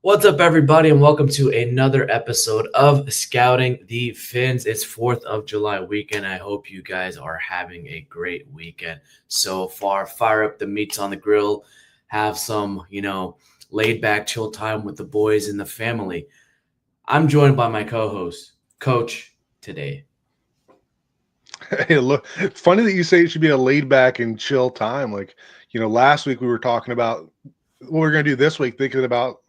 What's up, everybody, and welcome to another episode of Scouting the Fins. It's 4th of July weekend. I hope you guys are having a great weekend so far. Fire up the meats on the grill, have some, laid back, chill time with the boys and the family. I'm joined by my co-host, Coach, today. Hey, look, it's funny that you say it should be a laid back and chill time. Last week we were talking about what we're going to do this week, thinking about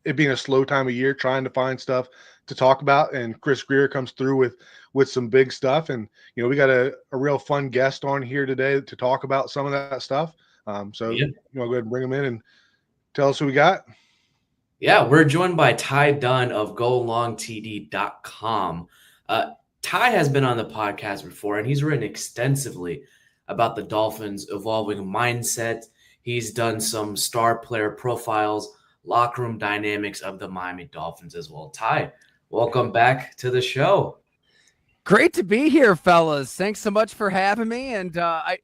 it being a slow time of year, trying to find stuff to talk about. And Chris Greer comes through with some big stuff. And, we got a real fun guest on here today to talk about some of that stuff. So Yeah. go ahead and bring him in and tell us who we got. Yeah, we're joined by Ty Dunne of GoLongTD.com. Ty has been on the podcast before, and he's written extensively about the Dolphins' evolving mindset. He's done some star player profiles, locker room dynamics of the Miami Dolphins as well. Ty, welcome back to the show. Great to be here, fellas. Thanks so much for having me. And I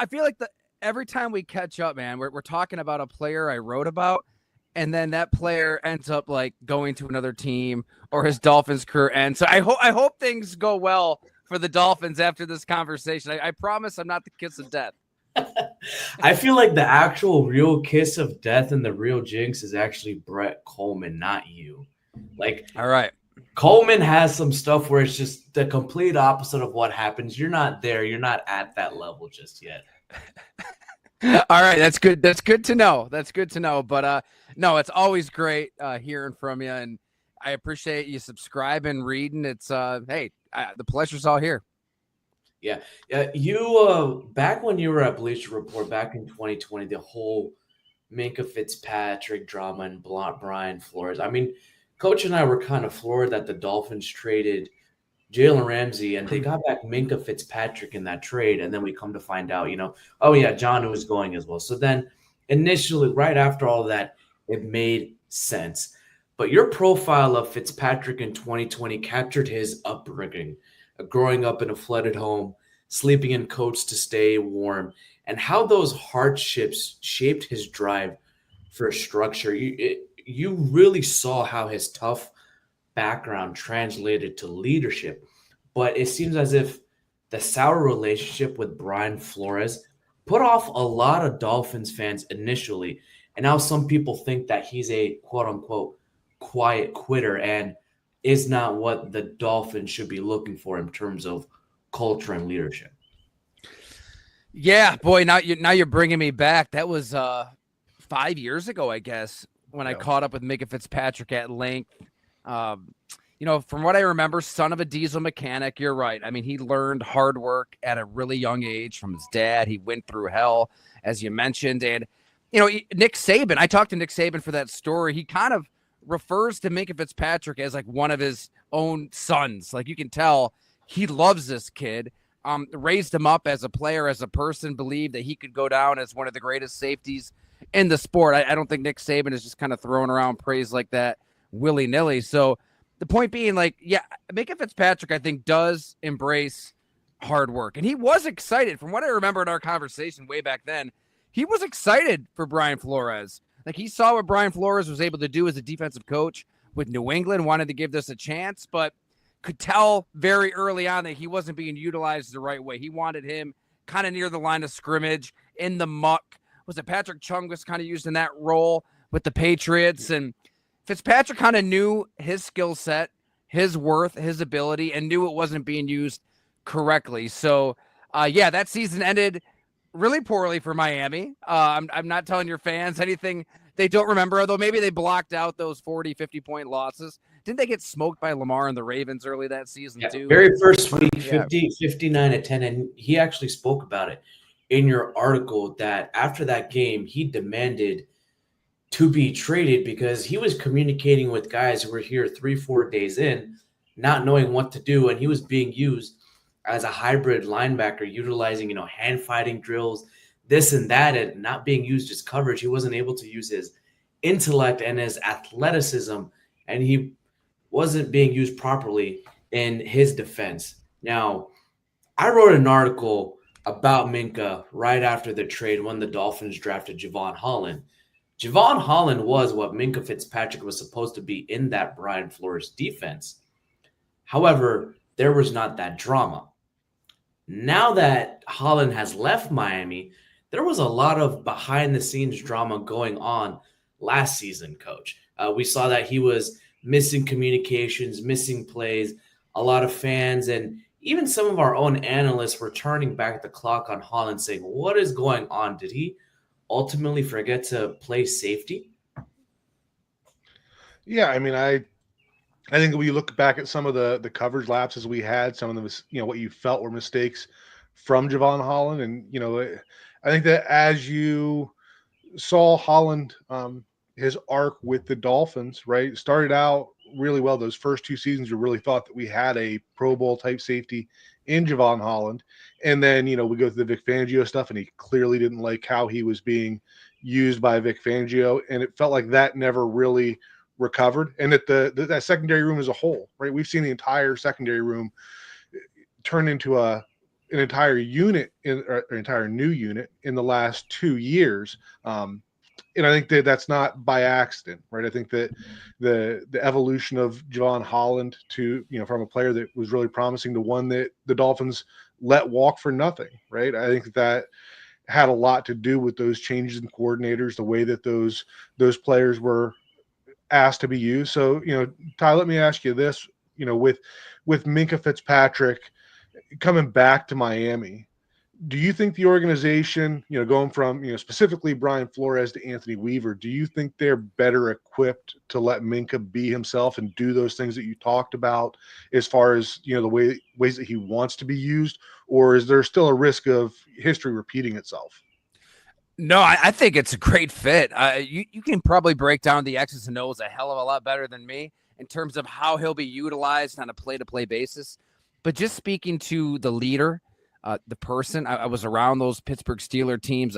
feel like every time we catch up, man, we're talking about a player I wrote about, and then that player ends up like going to another team or his Dolphins career ends. So I hope things go well for the Dolphins after this conversation. I promise I'm not the kiss of death. I feel like the actual real kiss of death and the real jinx is actually Brett Coleman, not you. All right. Coleman has some stuff where it's just the complete opposite of what happens. You're not there. You're not at that level just yet. All right. That's good. That's good to know. But no, it's always great hearing from you. And I appreciate you subscribing, reading. It's the pleasure's all here. Yeah. You back when you were at Bleacher Report back in 2020, the whole Minkah Fitzpatrick drama and Brian Flores. I mean, Coach and I were kind of floored that the Dolphins traded Jalen Ramsey and they got back Minkah Fitzpatrick in that trade. And then we come to find out, oh yeah, John was going as well. So then initially, right after all that, it made sense. But your profile of Fitzpatrick in 2020 captured his upbringing, growing up in a flooded home, sleeping in coats to stay warm, and how those hardships shaped his drive for structure. You really saw how his tough background translated to leadership. But it seems as if the sour relationship with Brian Flores put off a lot of Dolphins fans initially. And now some people think that he's a quote unquote quiet quitter and is not what the Dolphins should be looking for in terms of culture and leadership. Yeah, boy, now you're bringing me back. That was 5 years ago, I guess, when I caught up with Minkah Fitzpatrick at length. From what I remember, son of a diesel mechanic, you're right. I mean, he learned hard work at a really young age from his dad. He went through hell, as you mentioned. And, Nick Saban, I talked to Nick Saban for that story. He kind of refers to Minkah Fitzpatrick as like one of his own sons. Like you can tell he loves this kid, raised him up as a player, as a person, believed that he could go down as one of the greatest safeties in the sport. I don't think Nick Saban is just kind of throwing around praise like that willy-nilly. So the point being, Minkah Fitzpatrick, I think, does embrace hard work. And he was excited. From what I remember in our conversation way back then, he was excited for Brian Flores. Like, he saw what Brian Flores was able to do as a defensive coach with New England, wanted to give this a chance, but could tell very early on that he wasn't being utilized the right way. He wanted him kind of near the line of scrimmage, in the muck. Was it Patrick Chung was kind of used in that role with the Patriots? And Fitzpatrick kind of knew his skill set, his worth, his ability, and knew it wasn't being used correctly. So, that season ended really poorly for Miami. I'm not telling your fans anything they don't remember, although maybe they blocked out those 40, 50-point losses. Didn't they get smoked by Lamar and the Ravens early that season, too? Very first week, 59-10, and he actually spoke about it in your article that after that game, he demanded to be traded because he was communicating with guys who were here 3-4 days in, not knowing what to do, and he was being used as a hybrid linebacker, utilizing, hand fighting drills, this and that, and not being used as coverage. He wasn't able to use his intellect and his athleticism, and he wasn't being used properly in his defense. Now, I wrote an article about Minkah right after the trade when the Dolphins drafted Javon Holland. Javon Holland was what Minkah Fitzpatrick was supposed to be in that Brian Flores defense. However, there was not that drama. Now that Holland has left Miami, there was a lot of behind the scenes drama going on last season, coach. We saw that he was missing communications, missing plays. A lot of fans and even some of our own analysts were turning back the clock on Holland, saying, what is going on? Did he ultimately forget to play safety? Yeah, I mean, I think when you look back at some of the coverage lapses we had, some of the what you felt were mistakes from Javon Holland, and I think that as you saw Holland, his arc with the Dolphins, right, started out really well. Those first 2 seasons, you really thought that we had a Pro Bowl type safety in Javon Holland, and then we go through the Vic Fangio stuff, and he clearly didn't like how he was being used by Vic Fangio, and it felt like that never really recovered. And that that secondary room as a whole, right? We've seen the entire secondary room turn into an entire unit, an entire new unit in the last 2 years. And I think that that's not by accident, right? I think that the evolution of Javon Holland to, from a player that was really promising to one that the Dolphins let walk for nothing, right? I think that had a lot to do with those changes in coordinators, the way that those players were asked to be used. So, Ty, let me ask you this, with Minkah Fitzpatrick coming back to Miami, do you think the organization, going from, specifically Brian Flores to Anthony Weaver, do you think they're better equipped to let Minkah be himself and do those things that you talked about as far as, the ways that he wants to be used? Or is there still a risk of history repeating itself? No, I think it's a great fit. You can probably break down the X's and O's a hell of a lot better than me in terms of how he'll be utilized on a play-to-play basis. But just speaking to the leader, the person, I was around those Pittsburgh Steelers teams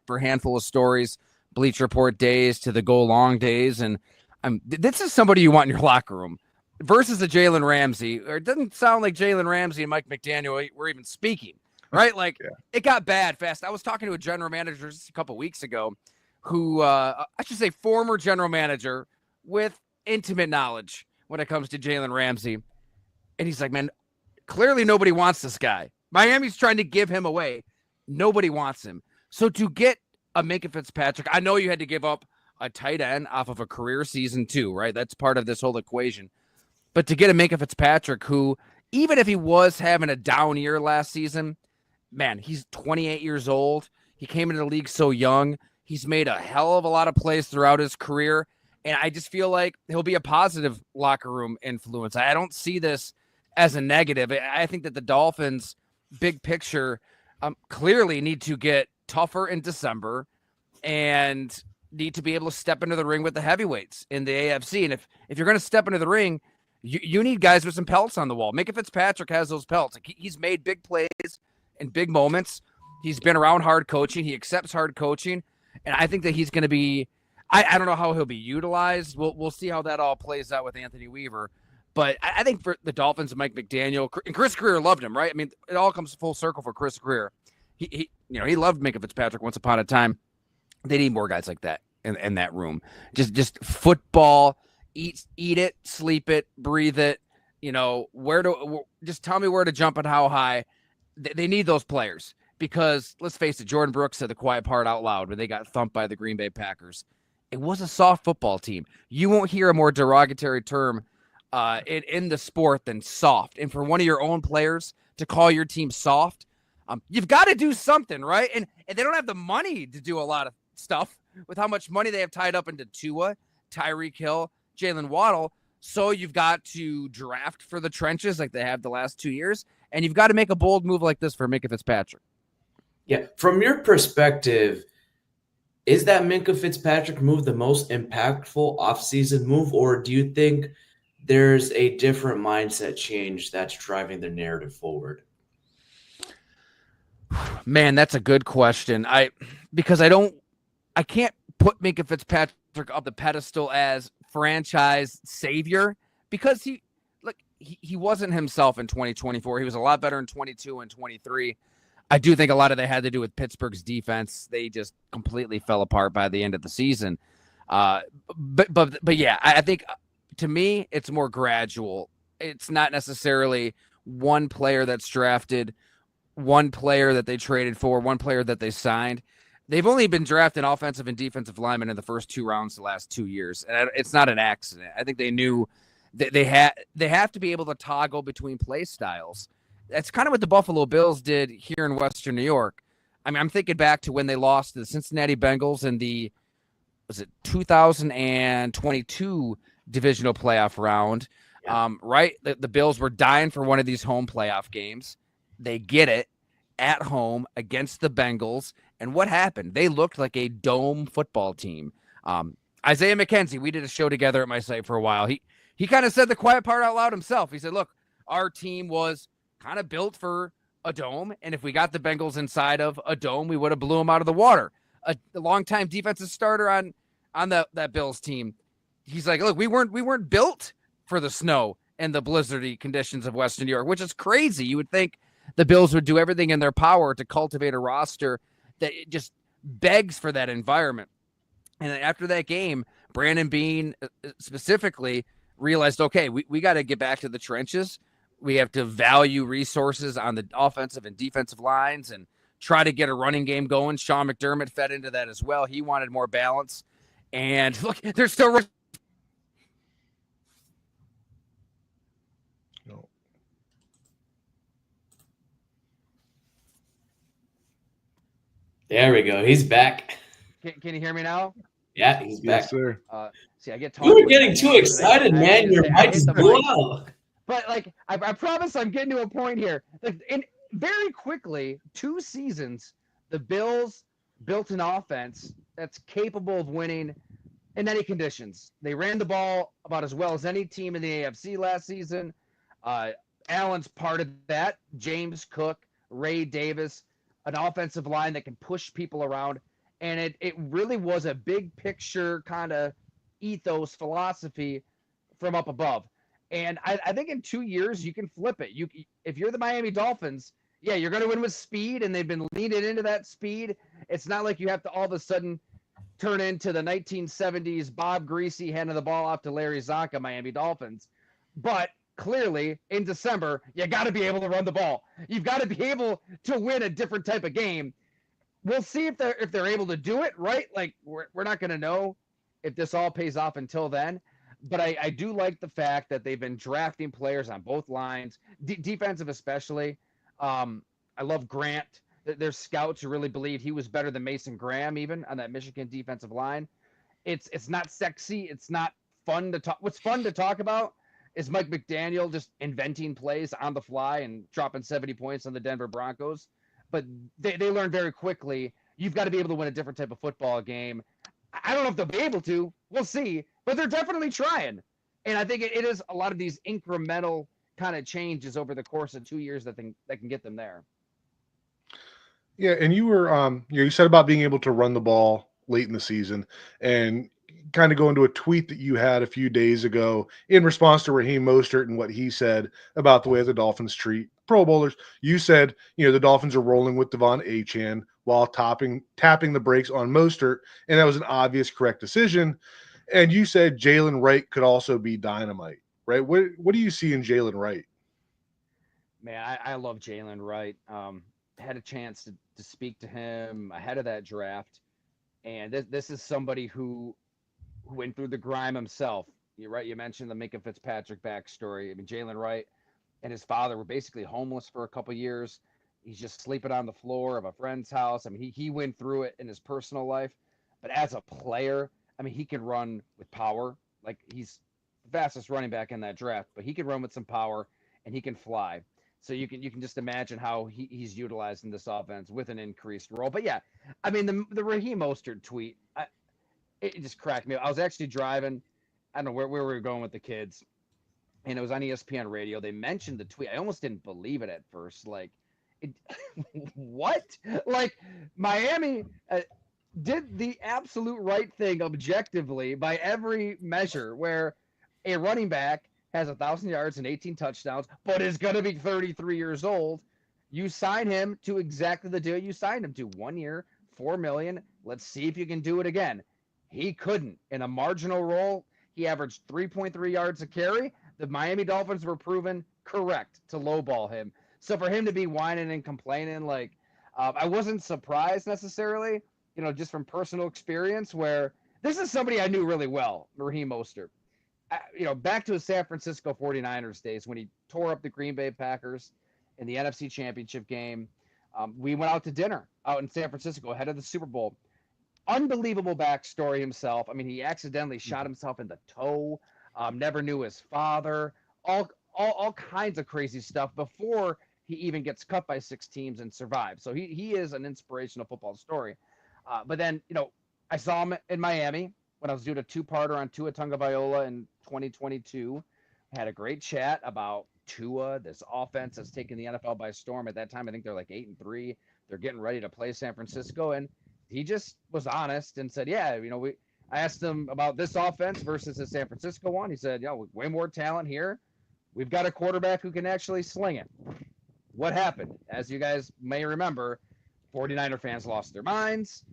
for a handful of stories, Bleacher Report days to the Go Long days. And this is somebody you want in your locker room versus a Jalen Ramsey. Or it doesn't sound like Jalen Ramsey and Mike McDaniel were even speaking. Right? Like, yeah. It got bad fast. I was talking to a general manager just a couple weeks ago who, I should say former general manager with intimate knowledge when it comes to Jalen Ramsey. And he's like, man, clearly nobody wants this guy. Miami's trying to give him away. Nobody wants him. So to get a Minkah Fitzpatrick, I know you had to give up a tight end off of a career season too, right? That's part of this whole equation. But to get a Minkah Fitzpatrick who, even if he was having a down year last season, man, he's 28 years old. He came into the league so young. He's made a hell of a lot of plays throughout his career. And I just feel like he'll be a positive locker room influence. I don't see this as a negative. I think that the Dolphins, big picture, clearly need to get tougher in December and need to be able to step into the ring with the heavyweights in the AFC. And if you're going to step into the ring, you need guys with some pelts on the wall. Minkah Fitzpatrick has those pelts. Like, he's made big plays in big moments. He's been around hard coaching. He accepts hard coaching. And I think that he's going to be, I don't know how he'll be utilized. We'll see how that all plays out with Anthony Weaver. But I think for the Dolphins and Mike McDaniel, and Chris Greer loved him, right? I mean, it all comes full circle for Chris Greer. He loved Minkah Fitzpatrick once upon a time. They need more guys like that in that room. Just football, eat it, sleep it, breathe it. Just tell me where to jump and how high. They need those players because, let's face it, Jordan Brooks said the quiet part out loud when they got thumped by the Green Bay Packers. It was a soft football team. You won't hear a more derogatory term in the sport than soft. And for one of your own players to call your team soft, you've got to do something, right? And they don't have the money to do a lot of stuff with how much money they have tied up into Tua, Tyreek Hill, Jalen Waddle. So you've got to draft for the trenches like they have the last 2 years. And you've got to make a bold move like this for Minkah Fitzpatrick. Yeah. From your perspective, is that Minkah Fitzpatrick move the most impactful offseason move, or do you think there's a different mindset change that's driving the narrative forward? Man, that's a good question. Because I can't put Minkah Fitzpatrick up the pedestal as franchise savior because he wasn't himself in 2024. He was a lot better in 22 and 23. I do think a lot of that had to do with Pittsburgh's defense. They just completely fell apart by the end of the season. But yeah, I think to me, it's more gradual. It's not necessarily one player that's drafted, one player that they traded for, one player that they signed. They've only been drafting offensive and defensive linemen in the first 2 rounds the last 2 years. And it's not an accident. I think they knew that they have to be able to toggle between play styles. That's kind of what the Buffalo Bills did here in Western New York. I mean, I'm thinking back to when they lost to the Cincinnati Bengals in the, was it 2022 divisional playoff round, right? The Bills were dying for one of these home playoff games. They get it at home against the Bengals. And what happened? They looked like a dome football team. Isaiah McKenzie, we did a show together at my site for a while. He kind of said the quiet part out loud himself. He said, look, our team was kind of built for a dome. And if we got the Bengals inside of a dome, we would have blew them out of the water. A longtime defensive starter on that Bills team. He's like, look, we weren't built for the snow and the blizzardy conditions of Western New York, which is crazy. You would think the Bills would do everything in their power to cultivate a roster that just begs for that environment. And then after that game, Brandon Beane specifically realized, okay, we got to get back to the trenches. We have to value resources on the offensive and defensive lines and try to get a running game going. Sean McDermott fed into that as well. He wanted more balance. And look, they're still... No. There we go. He's back. Can you hear me now? Yeah, he's back. Yes, sir. See, I get You were getting too excited, man. Your mic just blew out. But like, I promise I'm getting to a point here. And very quickly, 2 seasons, the Bills built an offense that's capable of winning in any conditions. They ran the ball about as well as any team in the AFC last season. Allen's part of that. James Cook, Ray Davis, an offensive line that can push people around. And it really was a big picture kind of ethos philosophy from up above. And I think in 2 years, you can flip it. If you're the Miami Dolphins, yeah, you're going to win with speed, and they've been leaning into that speed. It's not like you have to all of a sudden turn into the 1970s Bob Greasy handing the ball off to Larry Zonka Miami Dolphins. But clearly, in December, you got to be able to run the ball. You've got to be able to win a different type of game. We'll see if they're able to do it, right? Like, we're not going to know if this all pays off until then. But I do like the fact that they've been drafting players on both lines, defensive especially. I love Grant. There's scouts who really believe he was better than Mason Graham even on that Michigan defensive line. It's not sexy. It's not fun to talk. What's fun to talk about is Mike McDaniel just inventing plays on the fly and dropping 70 points on the Denver Broncos. But they learned very quickly, you've got to be able to win a different type of football game. I don't know if they'll be able to. We'll see. But they're definitely trying. And I think it is a lot of these incremental kind of changes over the course of 2 years that can get them there. Yeah, and you were you said about being able to run the ball late in the season, and kind of go into a tweet that you had a few days ago in response to Raheem Mostert and what he said about the way the Dolphins treat Pro Bowlers. You said, the Dolphins are rolling with Devon Achane while tapping the brakes on Mostert, and that was an obvious correct decision. And you said Jalen Wright could also be dynamite, right? What do you see in Jalen Wright? Man, I love Jalen Wright. Had a chance to speak to him ahead of that draft, and this is somebody who went through the grime himself. You're right. You mentioned the Minkah Fitzpatrick backstory. I mean, Jalen Wright and his father were basically homeless for a couple years. He's just sleeping on the floor of a friend's house. I mean, he went through it in his personal life, but as a player, I mean, he can run with power. Like, he's the fastest running back in that draft, but he can run with some power and he can fly. So you can just imagine how he's utilized in this offense with an increased role. But yeah, I mean, the Raheem Mostert tweet, it just cracked me up. I was actually driving. I don't know where we were going with the kids, and it was on ESPN radio. They mentioned the tweet. I almost didn't believe it at first. Like, what? Like, Miami did the absolute right thing objectively by every measure, where a running back has 1,000 yards and 18 touchdowns, but is going to be 33 years old. You sign him to exactly the deal you signed him to. 1 year, $4 million. Let's see if you can do it again. He couldn't. In a marginal role, he averaged 3.3 yards a carry. The Miami Dolphins were proven correct to lowball him. So for him to be whining and complaining, like, I wasn't surprised necessarily, just from personal experience, where this is somebody I knew really well, Raheem Mostert. Back to his San Francisco 49ers days when he tore up the Green Bay Packers in the NFC Championship game. We went out to dinner out in San Francisco ahead of the Super Bowl. Unbelievable backstory himself. I mean, he accidentally shot himself in the toe, never knew his father, all kinds of crazy stuff before he even gets cut by 6 teams and survives. So he is an inspirational football story. But then, I saw him in Miami when I was doing a 2-parter on Tua Tagovailoa in 2022. Had a great chat about Tua, this offense that's taken the NFL by storm. At that time, I think they're like 8-3. They're getting ready to play San Francisco, and he just was honest and said, "Yeah, I asked him about this offense versus the San Francisco one. He said, way more talent here. We've got a quarterback who can actually sling it." What happened? As you guys may remember, 49er fans lost their minds.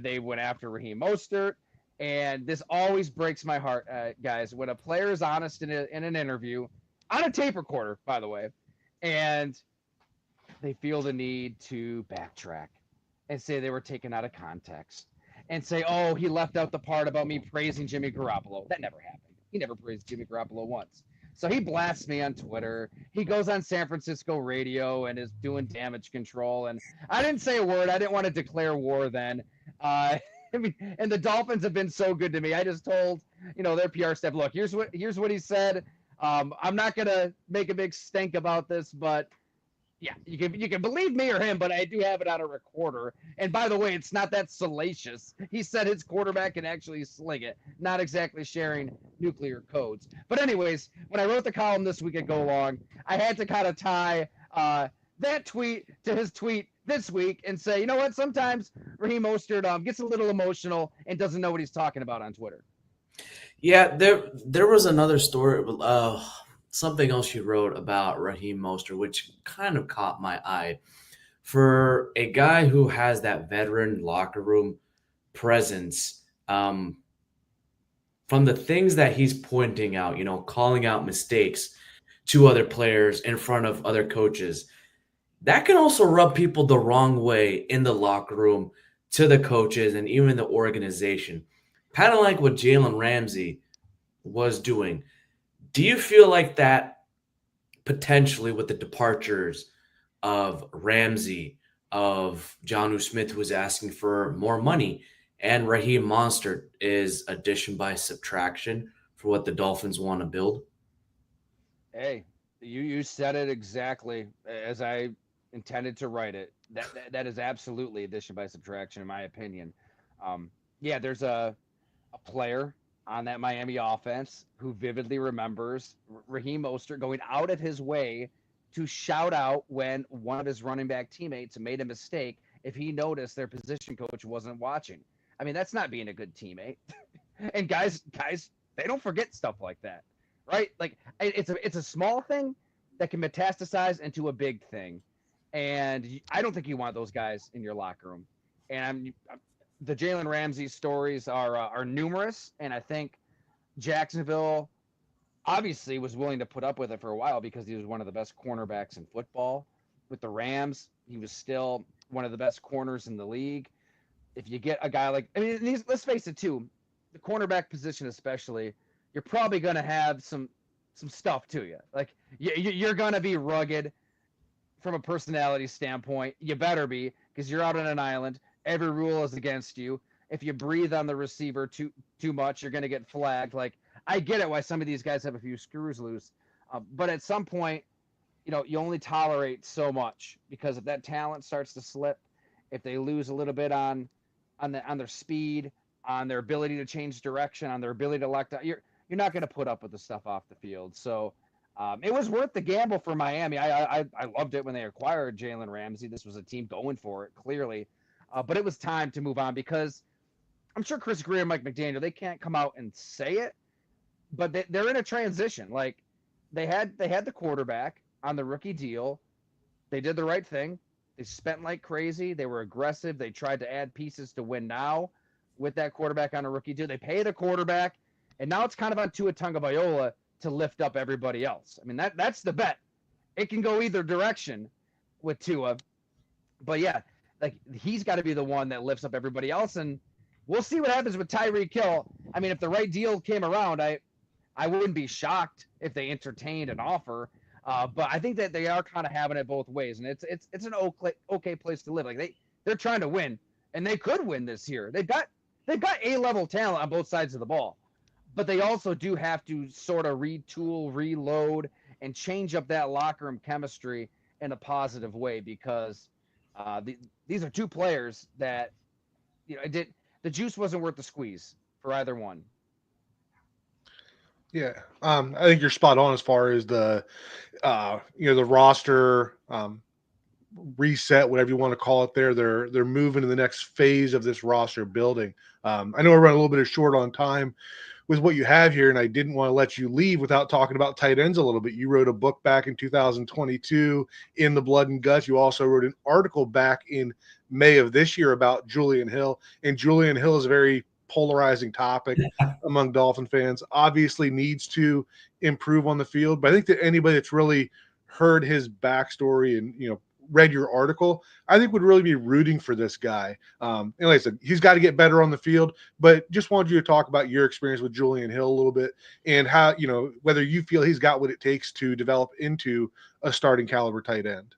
They went after Raheem Mostert. And this always breaks my heart, guys, when a player is honest in an interview, on a tape recorder, by the way, and they feel the need to backtrack and say they were taken out of context and say, oh, he left out the part about me praising Jimmy Garoppolo. That never happened. He never praised Jimmy Garoppolo once. So he blasts me on Twitter. He goes on San Francisco radio and is doing damage control. And I didn't say a word. I didn't want to declare war then. And the Dolphins have been so good to me. I just told, their PR staff, look, here's what he said. I'm not gonna make a big stink about this, but yeah, you can believe me or him, but I do have it on a recorder. And by the way, it's not that salacious. He said his quarterback can actually sling it, not exactly sharing nuclear codes. But anyways, when I wrote the column this week at Go Long, I had to kind of tie that tweet to his tweet this week and say, you know what? Sometimes Raheem Mostert gets a little emotional and doesn't know what he's talking about on Twitter. Yeah, there was another story, something else you wrote about Raheem Mostert, which kind of caught my eye. For a guy who has that veteran locker room presence, from the things that he's pointing out, calling out mistakes to other players in front of other coaches, that can also rub people the wrong way in the locker room to the coaches and even the organization. Kind of like what Jalen Ramsey was doing. Do you feel like that potentially with the departures of Ramsey, of Jonnu Smith, who was asking for more money, and Raheem Mostert is addition by subtraction for what the Dolphins want to build? Hey, you said it exactly as I intended to write it. That is absolutely addition by subtraction, in my opinion. Yeah, there's a player on that Miami offense who vividly remembers Raheem Mostert going out of his way to shout out when one of his running back teammates made a mistake if he noticed their position coach wasn't watching. I mean, that's not being a good teammate. And guys, they don't forget stuff like that, right? Like it's a small thing that can metastasize into a big thing. And I don't think you want those guys in your locker room. And the Jalen Ramsey stories are numerous, and I think Jacksonville obviously was willing to put up with it for a while because he was one of the best cornerbacks in football. With the Rams, he was still one of the best corners in the league. If you get a guy like, let's face it too, the cornerback position especially, you're probably going to have some stuff to you. Like you're going to be rugged from a personality standpoint. You better be, because you're out on an island. Every rule is against you. If you breathe on the receiver too much, you're going to get flagged. Like, I get it why some of these guys have a few screws loose. But at some point, you only tolerate so much, because if that talent starts to slip, if they lose a little bit on their speed, on their ability to change direction, on their ability to lock down, you're not going to put up with the stuff off the field. So it was worth the gamble for Miami. I loved it when they acquired Jalen Ramsey. This was a team going for it, clearly. But it was time to move on, because I'm sure Chris Greer and Mike McDaniel, they can't come out and say it, but they're in a transition. Like, they had the quarterback on the rookie deal. they did the right thing. They spent like crazy. They were aggressive. They tried to add pieces to win now with that quarterback on a rookie deal. They pay the quarterback, and now it's kind of on Tua Tagovailoa to lift up everybody else. I mean, that's the bet. It can go either direction with Tua, but yeah, like he's got to be the one that lifts up everybody else, and we'll see what happens with Tyreek Hill. I mean, if the right deal came around, I wouldn't be shocked if they entertained an offer. But I think that they are kind of having it both ways, and it's an okay place to live. Like they're trying to win, and they could win this year. They've got A-level talent on both sides of the ball, but they also do have to sort of retool, reload, and change up that locker room chemistry in a positive way because these are two players that the juice wasn't worth the squeeze for either one. Yeah, I think you're spot on as far as the the roster reset, whatever you want to call it. They're moving to the next phase of this roster building. I know we're running a little bit short on time with what you have here, and I didn't want to let you leave without talking about tight ends a little bit. You wrote a book back in 2022, In the Blood and Guts. You also wrote an article back in May of this year about Julian Hill, and Julian Hill is a very polarizing topic among Dolphin fans. Obviously needs to improve on the field, but I think that anybody that's really heard his backstory and read your article, I think would really be rooting for this guy. And like I said, he's got to get better on the field, but just wanted you to talk about your experience with Julian Hill a little bit and how, whether you feel he's got what it takes to develop into a starting caliber tight end.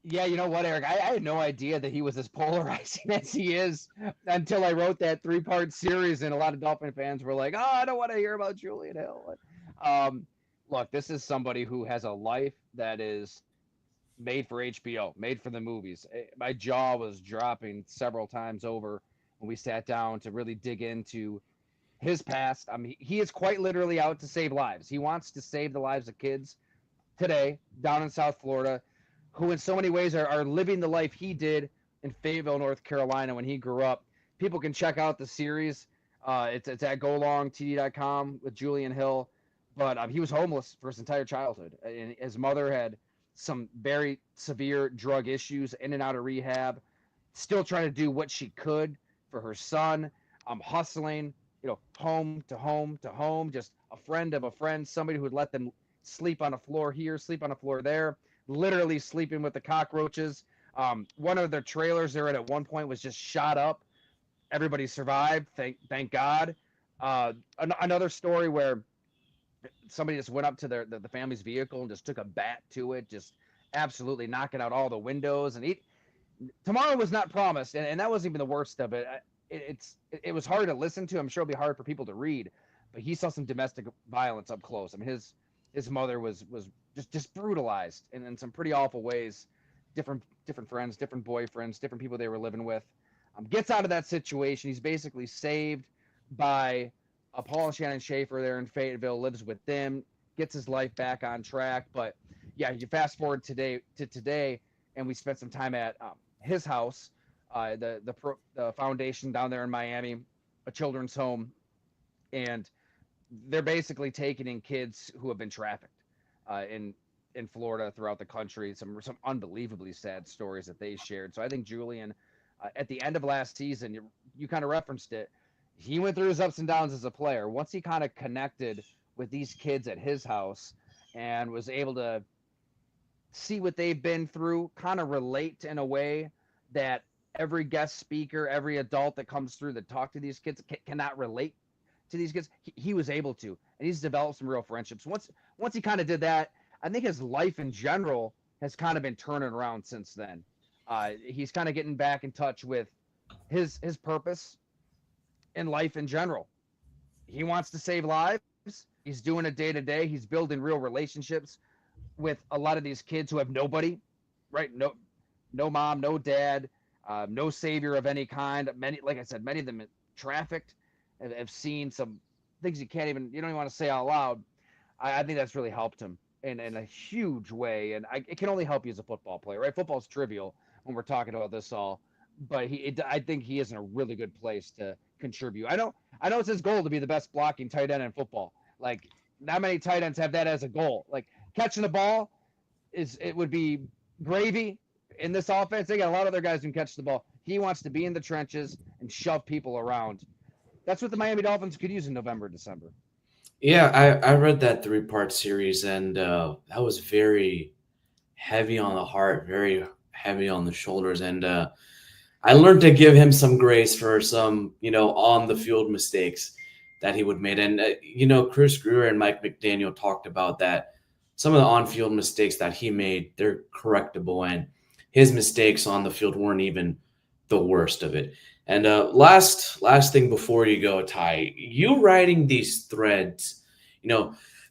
Yeah, you know what, Eric? I had no idea that he was as polarizing as he is until I wrote that 3-part series, and a lot of Dolphin fans were like, "Oh, I don't want to hear about Julian Hill." Look, this is somebody who has a life that is made for HBO, made for the movies. My jaw was dropping several times over when we sat down to really dig into his past. I mean, he is quite literally out to save lives. He wants to save the lives of kids today down in South Florida who in so many ways are living the life he did in Fayetteville, North Carolina when he grew up. People can check out the series. It's at golongtd.com with Julian Hill. But he was homeless for his entire childhood. And his mother had some very severe drug issues, in and out of rehab, still trying to do what she could for her son. Hustling, home to home to home, just a friend of a friend, somebody who would let them sleep on a floor here, sleep on a floor there, literally sleeping with the cockroaches. One of their trailers they're at one point was just shot up. Everybody survived, thank God. Another story where somebody just went up to the family's vehicle and just took a bat to it, just absolutely knocking out all the windows. And tomorrow was not promised, and that wasn't even the worst of it. It was hard to listen to. I'm sure it'll be hard for people to read, but he saw some domestic violence up close. I mean, his mother was just brutalized in some pretty awful ways. Different friends, different boyfriends, different people they were living with. Gets out of that situation. He's basically saved by Paul and Shannon Schaefer there in Fayetteville, lives with them, gets his life back on track. But yeah, you fast forward today, and we spent some time at his house, the foundation down there in Miami, a children's home, and they're basically taking in kids who have been trafficked in Florida, throughout the country. Some unbelievably sad stories that they shared. So I think Julian, at the end of last season, you kind of referenced it. He went through his ups and downs as a player. Once he kind of connected with these kids at his house and was able to see what they've been through, kind of relate in a way that every guest speaker, every adult that comes through that talk to these kids cannot relate to these kids. He was able to, and he's developed some real friendships. Once he kind of did that, I think his life in general has kind of been turning around since then. He's kind of getting back in touch with his purpose in life in general. He wants to save lives. He's doing it day to day. He's building real relationships with a lot of these kids who have nobody, right? No mom, no dad, no savior of any kind. Many, like I said, many of them trafficked, have seen some things you don't even want to say out loud. I think that's really helped him in a huge way. And it can only help you as a football player, right? Football's trivial when we're talking about this all, but I think he is in a really good place to contribute. I know it's his goal to be the best blocking tight end in football. Like, not many tight ends have that as a goal. Like, catching the ball would be gravy in this offense. They got a lot of other guys who can catch the ball. He wants to be in the trenches and shove people around. That's what the Miami Dolphins could use in November, December. Yeah, I read that 3-part series, and that was very heavy on the heart, very heavy on the shoulders. And I learned to give him some grace for some, on the field mistakes that he would make. And, Chris Greer and Mike McDaniel talked about that. Some of the on field mistakes that he made, they're correctable. And his mistakes on the field weren't even the worst of it. And last thing before you go, Ty, you writing these threads,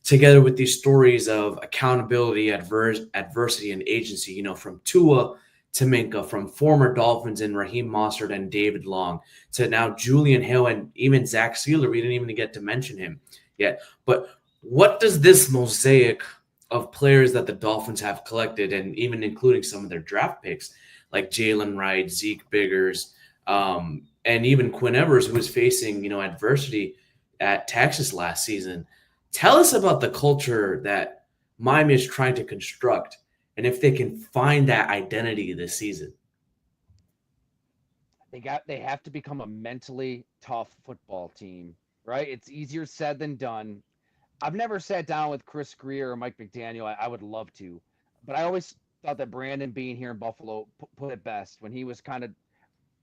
together with these stories of accountability, adversity, and agency, from Tua to Minkah, from former Dolphins and Raheem Mostert and David Long to now Julian Hill and even Zach Sealer. We didn't even get to mention him yet. But what does this mosaic of players that the Dolphins have collected, and even including some of their draft picks, like Jalen Wright, Zeke Biggers, and even Quinn Evers, who was facing, adversity at Texas last season, tell us about the culture that Miami is trying to construct, and if they can find that identity this season. They have to become a mentally tough football team, right? It's easier said than done. I've never sat down with Chris Greer or Mike McDaniel. I would love to, but I always thought that Brandon Beane here in Buffalo put it best when he was kind of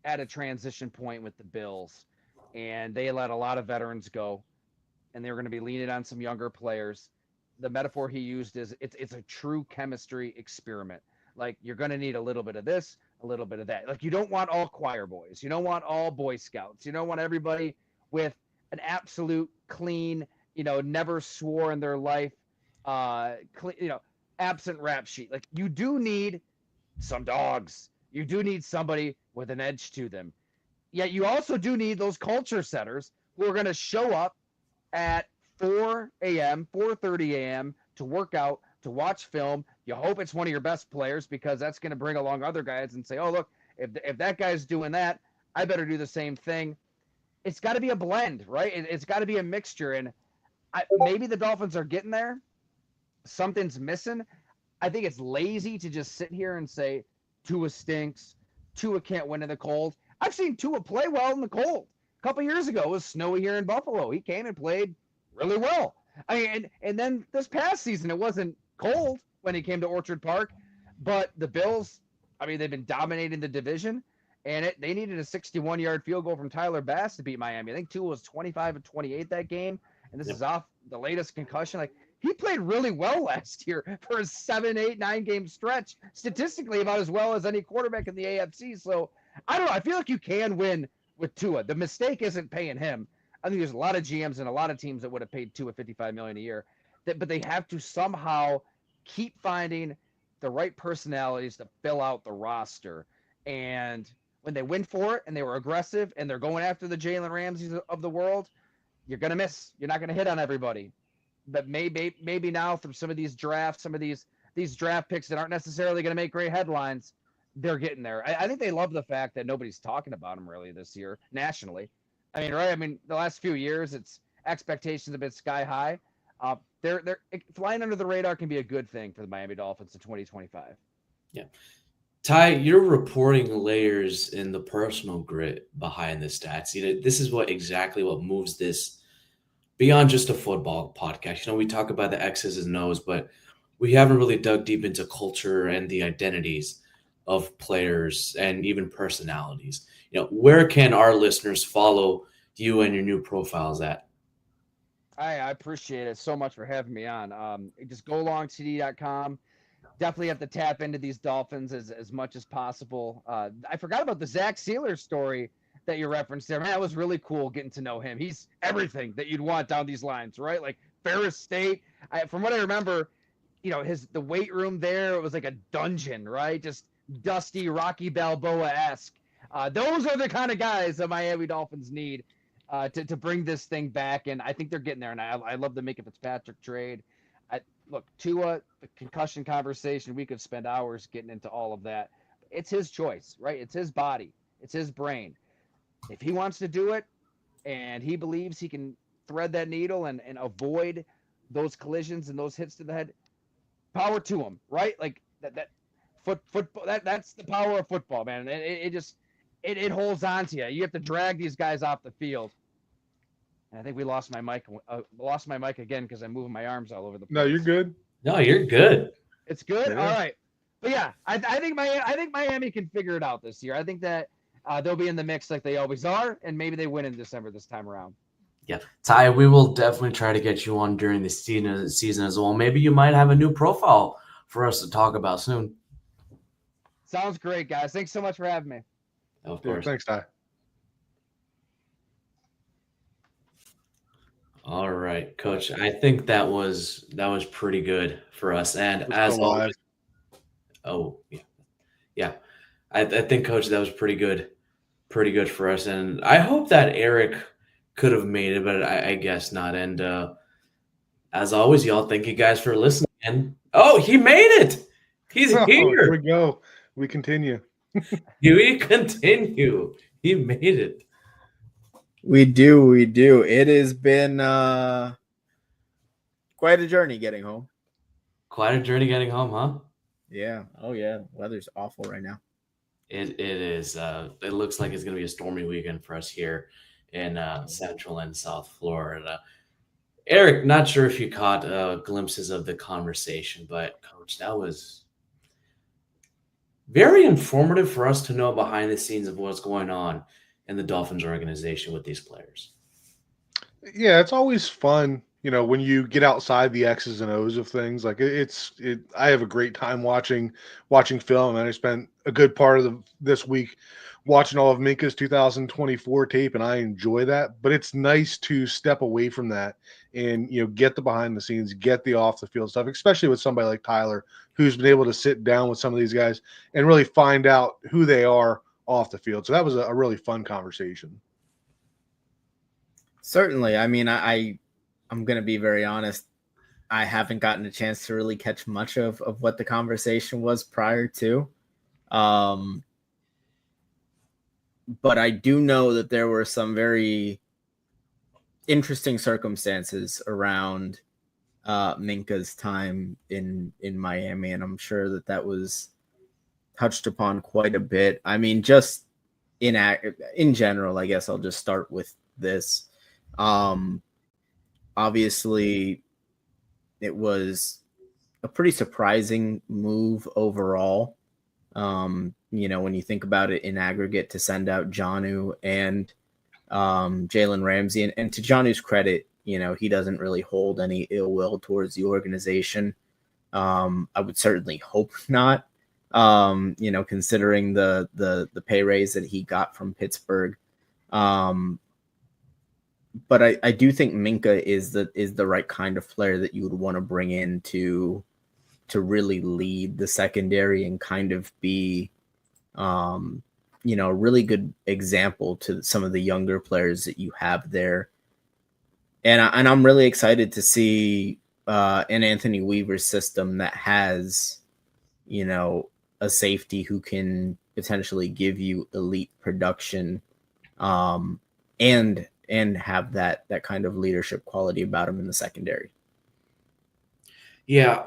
at a transition point with the Bills, and they let a lot of veterans go, and they were going to be leaning on some younger players. The metaphor he used is it's a true chemistry experiment. Like, you're going to need a little bit of this, a little bit of that. Like, you don't want all choir boys. You don't want all Boy Scouts. You don't want everybody with an absolute clean, never swore in their life, absent rap sheet. Like, you do need some dogs. You do need somebody with an edge to them. Yet you also do need those culture setters who are going to show up at 4 a.m., 4:30 a.m. to work out, to watch film. You hope it's one of your best players, because that's going to bring along other guys and say, oh, look, if that guy's doing that, I better do the same thing. It's got to be a blend, right? It's got to be a mixture. And maybe the Dolphins are getting there. Something's missing. I think it's lazy to just sit here and say Tua stinks. Tua can't win in the cold. I've seen Tua play well in the cold. A couple years ago, it was snowy here in Buffalo. He came and played really well. I mean, and then this past season, it wasn't cold when he came to Orchard Park, but the Bills, I mean, they've been dominating the division, and they needed a 61-yard field goal from Tyler Bass to beat Miami. I think Tua was 25 of 28 that game, and this is off the latest concussion. Like, he played really well last year for a 7, 8, 9-game stretch, statistically about as well as any quarterback in the AFC. So, I don't know. I feel like you can win with Tua. The mistake isn't paying him. I think there's a lot of GMs and a lot of teams that would have paid Tua $55 million a year, but they have to somehow keep finding the right personalities to fill out the roster. And when they win for it and they were aggressive and they're going after the Jalen Ramseys of the world, you're going to miss. You're not going to hit on everybody. But maybe now through some of these drafts, some of these draft picks that aren't necessarily going to make great headlines, they're getting there. I think they love the fact that nobody's talking about them really this year nationally. I mean, right? I mean, the last few years, it's expectations have been sky high. They're flying under the radar can be a good thing for the Miami Dolphins in 2025. Yeah. Ty, you're reporting layers in the personal grit behind the stats. This is exactly what moves this beyond just a football podcast. We talk about the X's and O's, but we haven't really dug deep into culture and the identities of players and even personalities. Where can our listeners follow you and your new profiles at? I appreciate it so much for having me on. Just golongtd.com. Definitely have to tap into these Dolphins as much as possible. I forgot about the Zach Sealer story that you referenced there. Man, that was really cool getting to know him. He's everything that you'd want down these lines, right? Like Ferris State. From what I remember, the weight room there, it was like a dungeon, right? Just dusty, Rocky Balboa-esque. Those are the kind of guys that Miami Dolphins need to bring this thing back, and I think they're getting there. And I love the Minkah Fitzpatrick trade. Look, Tua, the concussion conversation, we could spend hours getting into all of that. It's his choice, right? It's his body. It's his brain. If he wants to do it and he believes he can thread that needle and avoid those collisions and those hits to the head, power to him, right? Like that Football. That's the power of football, man. It holds on to you. You have to drag these guys off the field. And I think we lost my mic. Lost my mic again because I'm moving my arms all over the place. No, you're good. No, you're good. It's good. Yeah. All right. But yeah, I think Miami can figure it out this year. I think that they'll be in the mix like they always are, and maybe they win in December this time around. Yeah, Ty, we will definitely try to get you on during the season as well. Maybe you might have a new profile for us to talk about soon. Sounds great, guys. Thanks so much for having me. Of Yeah, course. thanks, Ty. All right, Coach. I think that was pretty good for us. And We're as still live. always, yeah. I think, Coach, that was pretty good for us. And I hope that Eric could have made it, but I guess not. And as always, y'all, thank you guys for listening. And he made it. He's Oh, here. here we go. We continue. We continue. He made it. We do. It has been quite a journey getting home. Quite a journey getting home, huh? Yeah. Oh yeah. Weather's awful right now. It is. It looks like it's going to be a stormy weekend for us here in Central and South Florida. Eric, not sure if you caught glimpses of the conversation, but Coach, that was very informative for us to know behind the scenes of what's going on in the Dolphins organization with these players. Yeah, it's always fun, when you get outside the X's and O's of things. Like I have a great time watching film, and I spent a good part of this week watching all of Minkah's 2024 tape, and I enjoy that. But it's nice to step away from that and get the behind the scenes, get the off the field stuff, especially with somebody like Tyler, who's been able to sit down with some of these guys and really find out who they are off the field. So that was a really fun conversation. Certainly. I mean, I'm going to be very honest. I haven't gotten a chance to really catch much of what the conversation was prior to. But I do know that there were some very interesting circumstances around Minkah's time in Miami, and I'm sure that was touched upon quite a bit. I mean, just in general, I guess I'll just start with this. Obviously, it was a pretty surprising move overall. When you think about it in aggregate, to send out Jonnu and Jalen Ramsey, and to Jonnu's credit, he doesn't really hold any ill will towards the organization. I would certainly hope not. Considering the pay raise that he got from Pittsburgh. But I do think Minkah is the right kind of player that you would want to bring in to really lead the secondary and kind of be, a really good example to some of the younger players that you have there. And I'm really excited to see an Anthony Weaver system that has, a safety who can potentially give you elite production, and have that kind of leadership quality about him in the secondary. Yeah,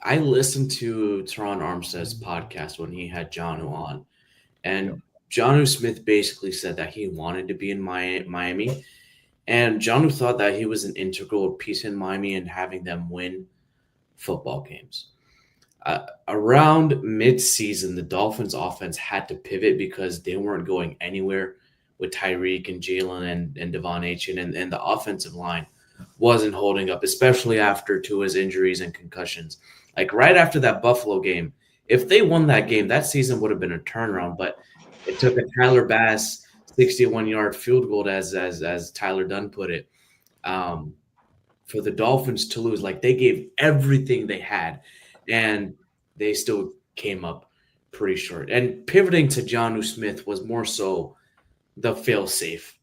I listened to Teron Armstead's podcast when he had Jonnu on, and Jonnu Smith basically said that he wanted to be in Miami, and Jonnu thought that he was an integral piece in Miami and having them win football games. Around mid-season, the Dolphins' offense had to pivot because they weren't going anywhere with Tyreek and Jalen and Devon Achane, and the offensive line wasn't holding up, especially after Tua's injuries and concussions. Like right after that Buffalo game, if they won that game, that season would have been a turnaround. But it took a Tyler Bass 61-yard field goal, as Tyler Dunne put it, for the Dolphins to lose. Like they gave everything they had, and they still came up pretty short. And pivoting to Jonnu Smith was more so the fail-safe.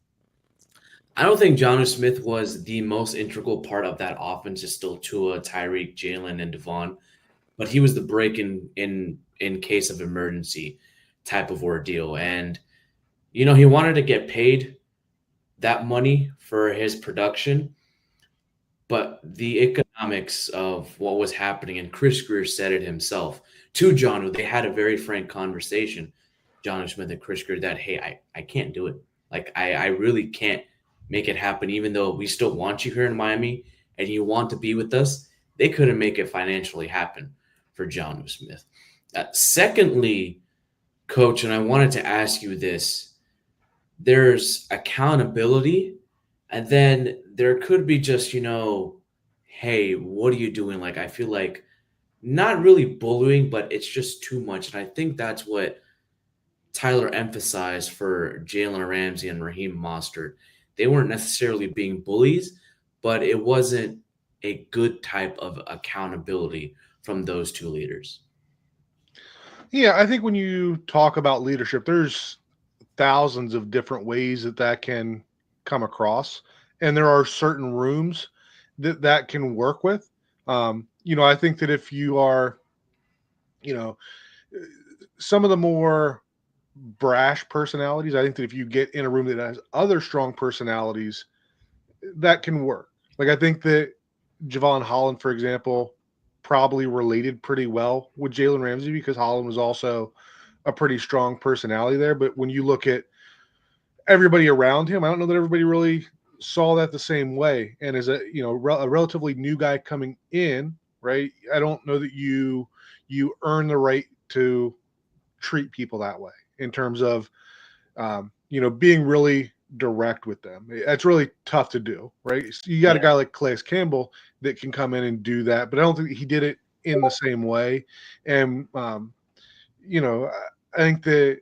I don't think Jonnu Smith was the most integral part of that offense. It's still Tua, Tyreek, Jalen, and Devon. But he was the break in case of emergency type of ordeal. And, he wanted to get paid that money for his production. But the dynamics of what was happening, and Chris Greer said it himself to John. They had a very frank conversation, John Smith and Chris Greer, that hey, I can't do it. Like I really can't make it happen, even though we still want you here in Miami and you want to be with us. They couldn't make it financially happen for John Smith. Secondly, Coach, and I wanted to ask you this: there's accountability, and then there could be just, hey, what are you doing? Like, I feel like not really bullying, but it's just too much. And I think that's what Tyler emphasized for Jalen Ramsey and Raheem Mostert. They weren't necessarily being bullies, but it wasn't a good type of accountability from those two leaders. Yeah, I think when you talk about leadership, there's thousands of different ways that can come across, and there are certain rooms that can work with. I think that if you are, some of the more brash personalities, I think that if you get in a room that has other strong personalities, that can work. Like, I think that Javon Holland, for example, probably related pretty well with Jalen Ramsey because Holland was also a pretty strong personality there. But when you look at everybody around him, I don't know that everybody really saw that the same way. And as a relatively new guy coming in, right, I don't know that you earn the right to treat people that way in terms of being really direct with them. That's really tough to do, right? So you got a guy like Calais Campbell that can come in and do that, but I don't think he did it in the same way. And I think that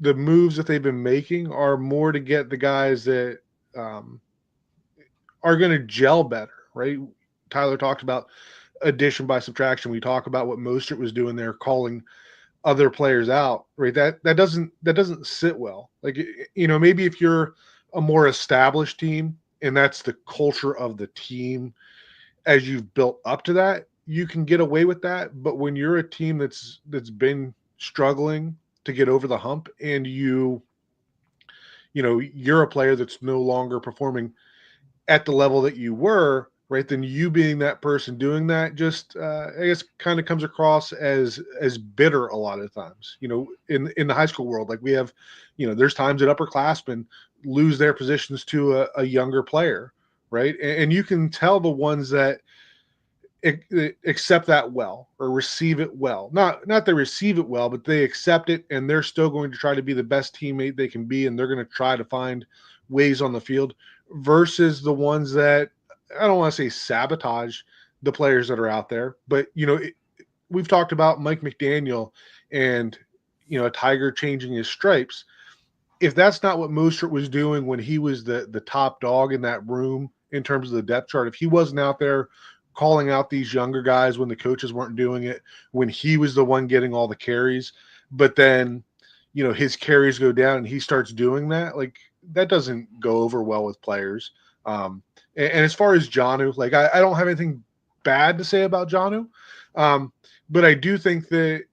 the moves that they've been making are more to get the guys that are going to gel better, right? Tyler talked about addition by subtraction. We talk about what Mostert was doing there, calling other players out, right? That doesn't sit well. Like, maybe if you're a more established team and that's the culture of the team as you've built up to that, you can get away with that. But when you're a team that's been struggling to get over the hump and you're a player that's no longer performing at the level that you were, right, then you being that person doing that just I guess kind of comes across as bitter a lot of times. In the high school world, like we have, there's times that upperclassmen lose their positions to a younger player, right? And you can tell the ones that accept that well or receive it well. Not they receive it well, but they accept it and they're still going to try to be the best teammate they can be, and they're going to try to find ways on the field versus the ones that, I don't want to say sabotage the players that are out there, but we've talked about Mike McDaniel and a Tiger changing his stripes. If that's not what Mostert was doing when he was the top dog in that room in terms of the depth chart, if he wasn't out there calling out these younger guys when the coaches weren't doing it, when he was the one getting all the carries, but then his carries go down and he starts doing that, like that doesn't go over well with players. And as far as Jonnu, like I don't have anything bad to say about Jonnu, but I do think that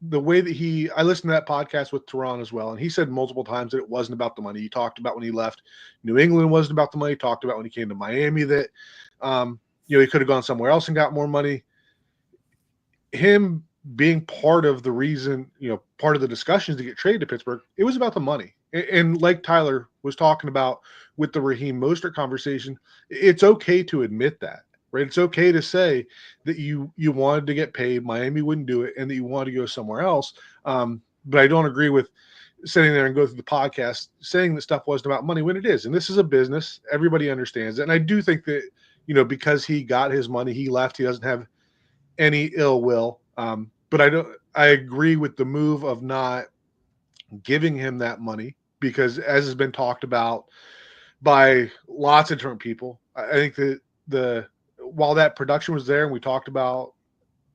the way that I listened to that podcast with Tehran as well, and he said multiple times that it wasn't about the money. He talked about when he left New England wasn't about the money. He talked about when he came to Miami that he could have gone somewhere else and got more money. Him being part of the reason, part of the discussions to get traded to Pittsburgh, it was about the money. And like Tyler was talking about with the Raheem Mostert conversation, it's okay to admit that, right? It's okay to say that you wanted to get paid, Miami wouldn't do it, and that you wanted to go somewhere else. But I don't agree with sitting there and go through the podcast saying that stuff wasn't about money when it is. And this is a business. Everybody understands it. And I do think that, because he got his money, he left, he doesn't have any ill will. But I agree with the move of not giving him that money because, as has been talked about by lots of different people, I think that while that production was there and we talked about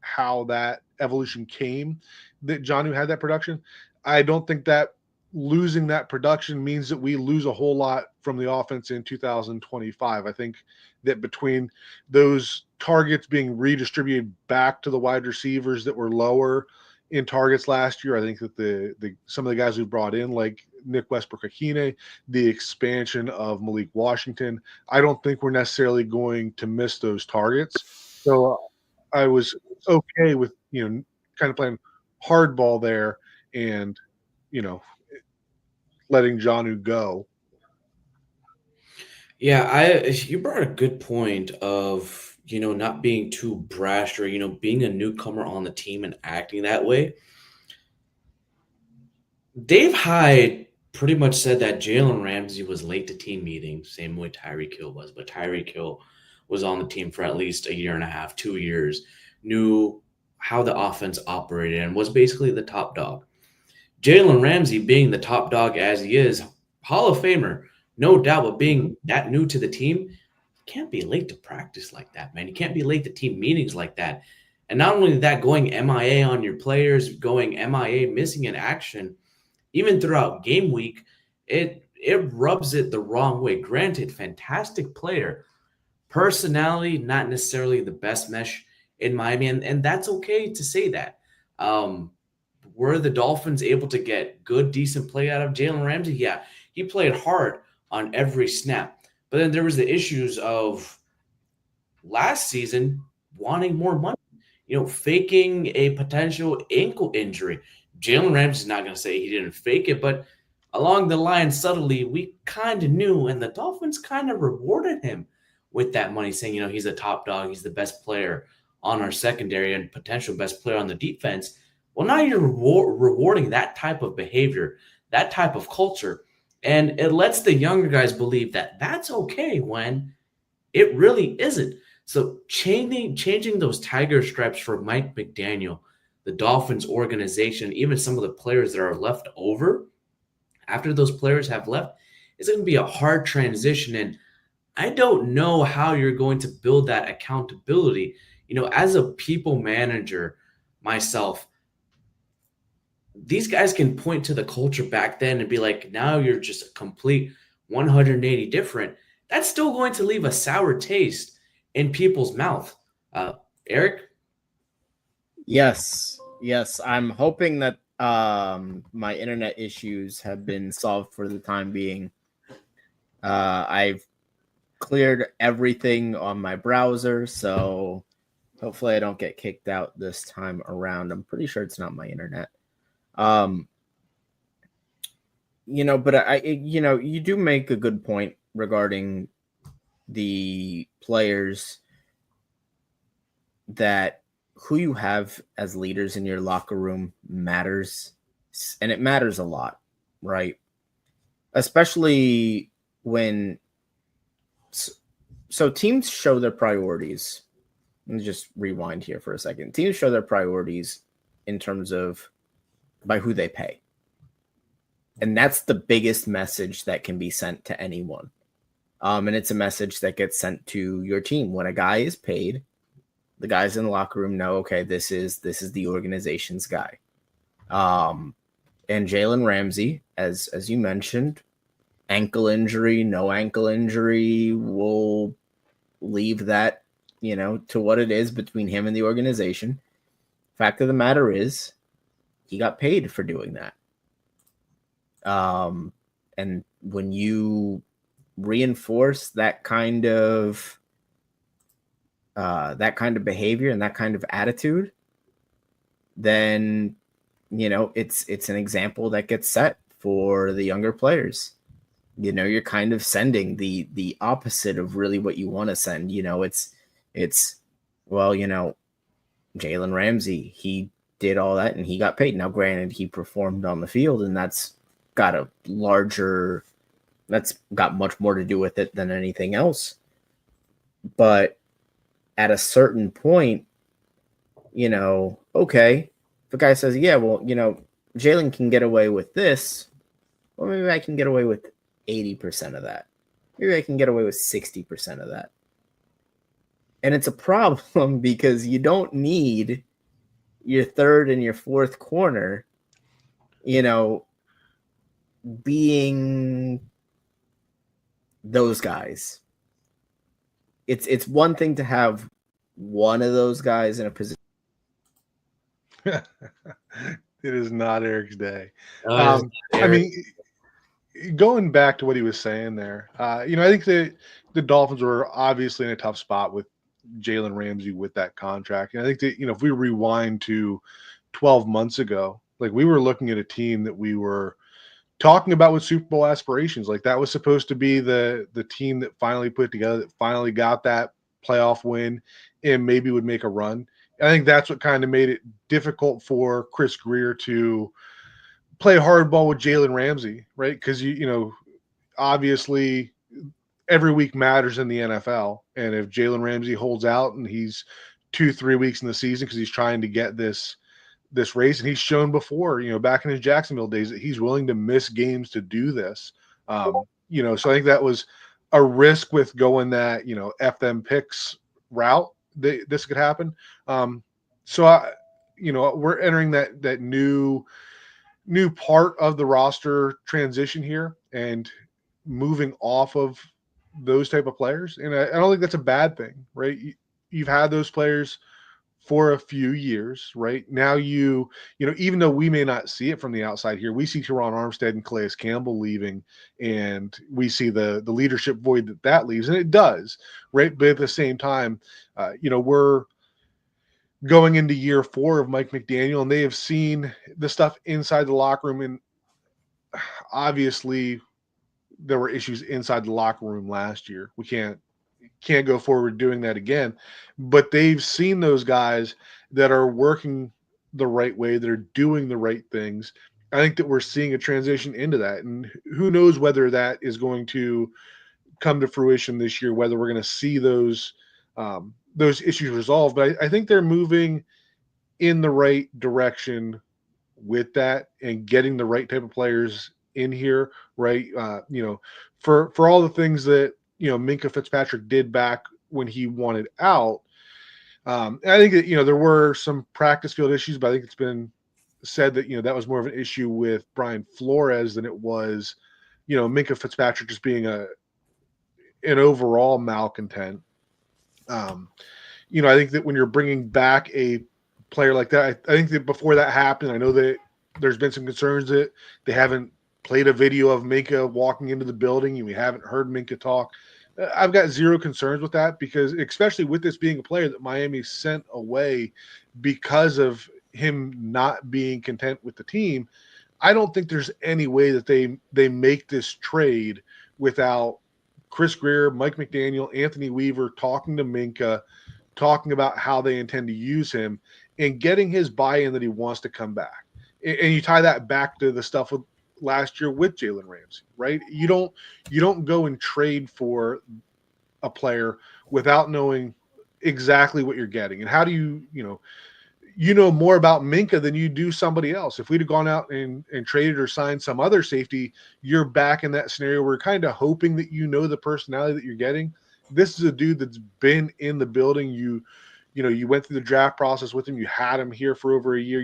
how that evolution came, that Jonnu had that production, I don't think that losing that production means that we lose a whole lot from the offense in 2025. I think that between those targets being redistributed back to the wide receivers that were lower in targets last year, I think that the some of the guys we brought in, like Nick Westbrook-Akine, the expansion of Malik Washington. I don't think we're necessarily going to miss those targets. So I was okay with, kind of playing hardball there and, letting Jonnu go. Yeah, you brought a good point of, not being too brash or, being a newcomer on the team and acting that way. Dave Hyde pretty much said that Jalen Ramsey was late to team meetings, same way Tyreek Hill was, but Tyreek Hill was on the team for at least a year and a half, 2 years, knew how the offense operated and was basically the top dog. Jalen Ramsey being the top dog as he is, Hall of Famer, no doubt, but being that new to the team, you can't be late to practice like that, man. You can't be late to team meetings like that. And not only that, going MIA on your players, going MIA, missing in action, even throughout game week, it rubs it the wrong way. Granted, fantastic player. Personality, not necessarily the best mesh in Miami, and that's okay to say that. Were the Dolphins able to get good, decent play out of Jalen Ramsey? Yeah, he played hard on every snap. But then there was the issues of last season wanting more money, faking a potential ankle injury. Jalen Ramsey's not going to say he didn't fake it, but along the line, subtly, we kind of knew, and the Dolphins kind of rewarded him with that money, saying, he's a top dog, he's the best player on our secondary and potential best player on the defense. Well, now you're rewarding that type of behavior, that type of culture, and it lets the younger guys believe that that's okay when it really isn't. So changing those tiger stripes for Mike McDaniel, the Dolphins organization, even some of the players that are left over after those players have left, it's going to be a hard transition. And I don't know how you're going to build that accountability. As a people manager myself, these guys can point to the culture back then and be like, now you're just a complete 180 different. That's still going to leave a sour taste in people's mouth. Eric? Yes. I'm hoping that my internet issues have been solved for the time being. I've cleared everything on my browser, so hopefully I don't get kicked out this time around. I'm pretty sure it's not my internet. But you do make a good point regarding the players, that who you have as leaders in your locker room matters, and it matters a lot, right? Especially when teams show their priorities. Let me just rewind here for a second. Teams show their priorities in terms of by who they pay. And that's the biggest message that can be sent to anyone. And it's a message that gets sent to your team. When a guy is paid, the guys in the locker room know, okay, this is the organization's guy. And Jalen Ramsey, as you mentioned, ankle injury, no ankle injury, we'll leave that, to what it is between him and the organization. Fact of the matter is, he got paid for doing that. And when you reinforce that kind of behavior and that kind of attitude, then it's an example that gets set for the younger players. You're kind of sending the opposite of really what you want to send. It's Jalen Ramsey, he did all that and he got paid. Now, granted, he performed on the field, and that's got much more to do with it than anything else. But at a certain point, okay, if a guy says, yeah, well, Jalen can get away with this, well, maybe I can get away with 80% of that. Maybe I can get away with 60% of that. And it's a problem because you don't need your third and your fourth corner, being those guys. It's one thing to have one of those guys in a position. It is not Eric's day. Eric. I mean, going back to what he was saying there, I think the Dolphins were obviously in a tough spot with Jalen Ramsey with that contract. And I think that, if we rewind to 12 months ago, like we were looking at a team that we were talking about with Super Bowl aspirations. Like that was supposed to be the team that finally put together, that finally got that playoff win and maybe would make a run. I think that's what kind of made it difficult for Chris Greer to play hardball with Jalen Ramsey, right? Because obviously every week matters in the NFL, and if Jalen Ramsey holds out and he's 2-3 weeks in the season because he's trying to get this race, and he's shown before, back in his Jacksonville days, that he's willing to miss games to do this. So I think that was a risk with going that F them picks route. This could happen. We're entering that new part of the roster transition here and moving off of those type of players. And I don't think that's a bad thing, right? You've had those players for a few years, right? Now even though we may not see it from the outside here, we see Teron Armstead and Calais Campbell leaving, and we see the leadership void that leaves, and it does, right? But at the same time, we're going into year 4 of Mike McDaniel, and they have seen the stuff inside the locker room, and obviously there were issues inside the locker room last year. We can't go forward doing that again, but they've seen those guys that are working the right way, that are doing the right things. I think that we're seeing a transition into that, and who knows whether that is going to come to fruition this year, whether we're going to see those issues resolved. But I think they're moving in the right direction with that and getting the right type of players in here, right? For all the things that Minkah Fitzpatrick did back when he wanted out. I think that there were some practice field issues, but I think it's been said that that was more of an issue with Brian Flores than it was Minkah Fitzpatrick just being an overall malcontent. I think that when you're bringing back a player like that, I think that before that happened, I know that there's been some concerns that they haven't played a video of Minkah walking into the building, and we haven't heard Minkah talk. I've got zero concerns with that, because especially with this being a player that Miami sent away because of him not being content with the team, I don't think there's any way that they make this trade without Chris Greer, Mike McDaniel, Anthony Weaver talking to Minkah, talking about how they intend to use him and getting his buy-in that he wants to come back. And you tie that back to the stuff with last year with Jalen Ramsey, right? You don't go and trade for a player without knowing exactly what you're getting. And how do you know more about Minkah than you do somebody else. If we'd have gone out and traded or signed some other safety, you're back in that scenario where we're kind of hoping that the personality that you're getting. This is a dude that's been in the building. You went through the draft process with him. You had him here for over a year.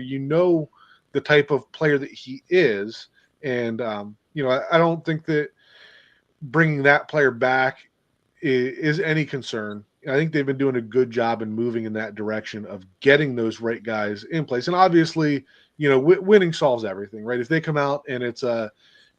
The type of player that he is. And, I don't think that bringing that player back is any concern. I think they've been doing a good job in moving in that direction of getting those right guys in place. And obviously, winning solves everything, right? If they come out and it's a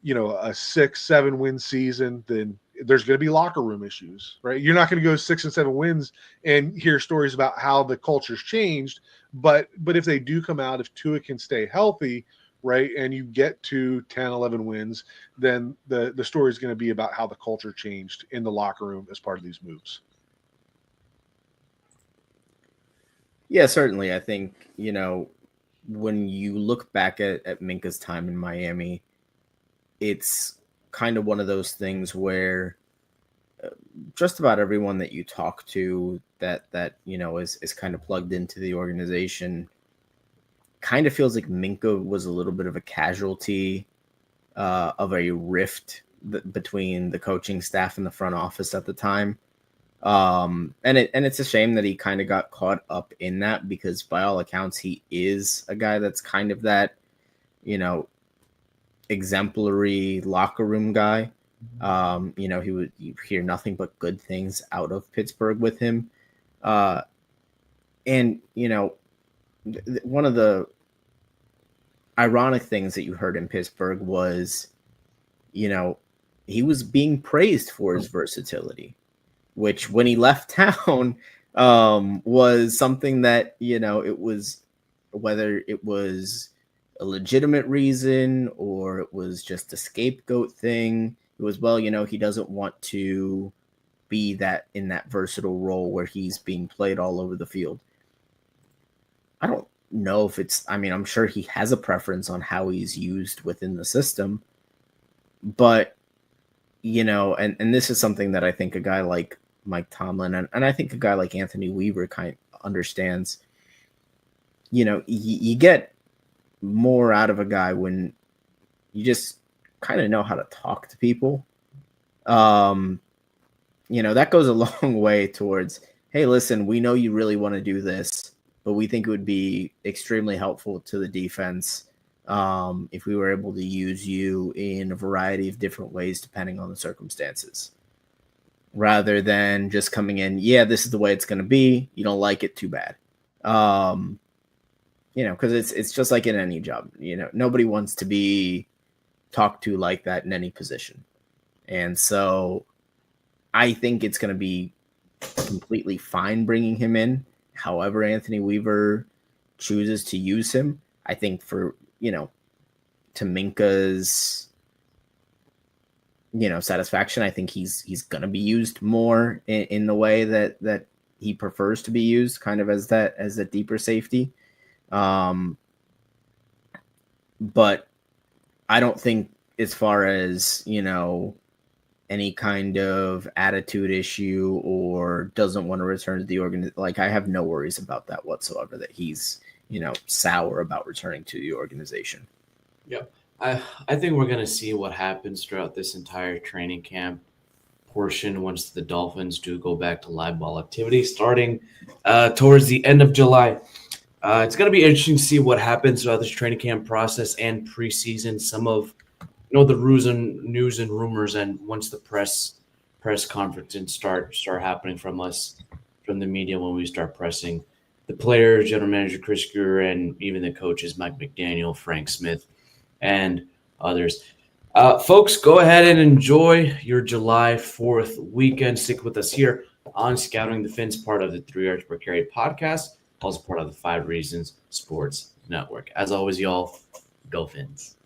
6-7 win season, then there's going to be locker room issues, right? You're not going to go 6 and 7 wins and hear stories about how the culture's changed. But if they do come out, if Tua can stay healthy, right, and you get to 10, 11 wins, then the story is going to be about how the culture changed in the locker room as part of these moves. Yeah, certainly. I think, when you look back at Minkah's time in Miami, it's kind of one of those things where just about everyone that you talk to that is kind of plugged into the organization kind of feels like Minkah was a little bit of a casualty of a rift between the coaching staff and the front office at the time. And it's a shame that he kind of got caught up in that, because by all accounts, he is a guy that's kind of that, exemplary locker room guy. You hear nothing but good things out of Pittsburgh with him. And one of the ironic things that you heard in Pittsburgh was he was being praised for his versatility, which when he left town was something that, it was, whether it was a legitimate reason or it was just a scapegoat thing. It was, he doesn't want to be that in that versatile role where he's being played all over the field. I don't know if I'm sure he has a preference on how he's used within the system, but and this is something that I think a guy like Mike Tomlin and I think a guy like Anthony Weaver kind of understands. You get more out of a guy when you just kind of know how to talk to people. That goes a long way towards, hey, listen, we know you really want to do this, but we think it would be extremely helpful to the defense if we were able to use you in a variety of different ways depending on the circumstances. Rather than just coming in, yeah, this is the way it's going to be. You don't like it, too bad. Because it's just like in any job. Nobody wants to be talked to like that in any position. And so I think it's going to be completely fine bringing him in. However, Anthony Weaver chooses to use him, I think for, to Minkah's, satisfaction, I think he's going to be used more in the way that he prefers to be used, kind of as a deeper safety. But I don't think as far as, any kind of attitude issue or doesn't want to return to the organization. Like, I have no worries about that whatsoever, that he's, sour about returning to the organization. Yeah. I think we're going to see what happens throughout this entire training camp portion once the Dolphins do go back to live ball activity starting towards the end of July. It's going to be interesting to see what happens throughout this training camp process and preseason, some of the news and rumors, and once the press conferences start happening from the media, when we start pressing the players, general manager Chris Greer, and even the coaches Mike McDaniel, Frank Smith, and others. Folks, go ahead and enjoy your July 4th weekend. Stick with us here on Scouting the Fins, part of the 3 Yards Per Carry podcast, also part of the 5 Reasons Sports Network. As always, y'all, go Fins.